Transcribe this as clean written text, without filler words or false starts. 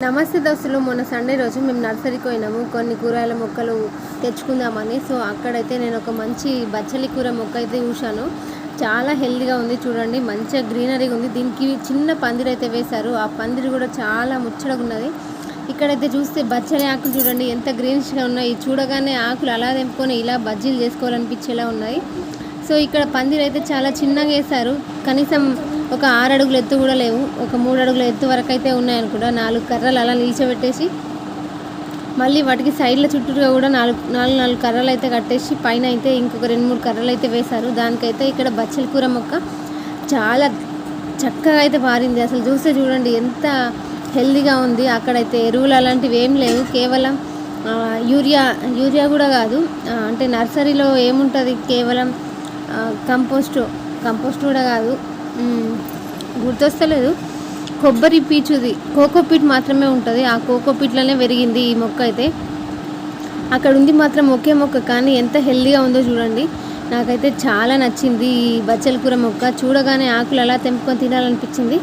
నమస్తే దోస్తులు, మొన్న సండే రోజు మేము నర్సరీకి పోయినాము కొన్ని కూరగాయల మొక్కలు తెచ్చుకుందామని. సో అక్కడైతే నేను ఒక మంచి బచ్చలి కూర మొక్క అయితే చూశాను. చాలా హెల్తీగా ఉంది, చూడండి మంచిగా గ్రీనరీగా ఉంది. దీనికి చిన్న పందిరి అయితే వేశారు, ఆ పందిరి కూడా చాలా ముచ్చటగా ఉన్నది. ఇక్కడైతే చూస్తే బచ్చలి ఆకులు చూడండి ఎంత గ్రీనిష్గా ఉన్నాయి. చూడగానే ఆకులు అలా తెంపుకొని ఇలా బజ్జీలు చేసుకోవాలనిపించేలా ఉన్నాయి. సో ఇక్కడ పందిరి అయితే చాలా చిన్నగా వేశారు, కనీసం ఒక 6 అడుగుల ఎత్తు కూడా లేవు, ఒక 3 అడుగుల ఎత్తు వరకు అయితే ఉన్నాయనుకుంటా. 4 కర్రలు అలా నిల్చోబెట్టేసి మళ్ళీ వాటికి సైడ్ల చుట్టూగా కూడా నాలుగు కర్రలు అయితే కట్టేసి పైన అయితే ఇంకొక 2-3 కర్రలు అయితే వేశారు. దానికైతే ఇక్కడ బచ్చలి కూర మొక్క చాలా చక్కగా అయితే పారింది. అసలు చూస్తే చూడండి ఎంత హెల్దీగా ఉంది. అక్కడైతే ఎరువులు అలాంటివి ఏం లేవు, కేవలం యూరియా కూడా కాదు. అంటే నర్సరీలో ఏముంటుంది, కేవలం కంపోస్ట్ కూడా కాదు, గుర్తొస్తలేదు, కొబ్బరి పీచుది కోకోపీట్ మాత్రమే ఉంటుంది. ఆ కోకోపీట్లోనే పెరిగింది ఈ మొక్క అయితే. అక్కడ ఉంది మాత్రం ఒకే మొక్క, కానీ ఎంత హెల్దీగా ఉందో చూడండి. నాకైతే చాలా నచ్చింది ఈ బచ్చలి కూర మొక్క. చూడగానే ఆకులు అలా తెంపుకొని తినాలనిపించింది.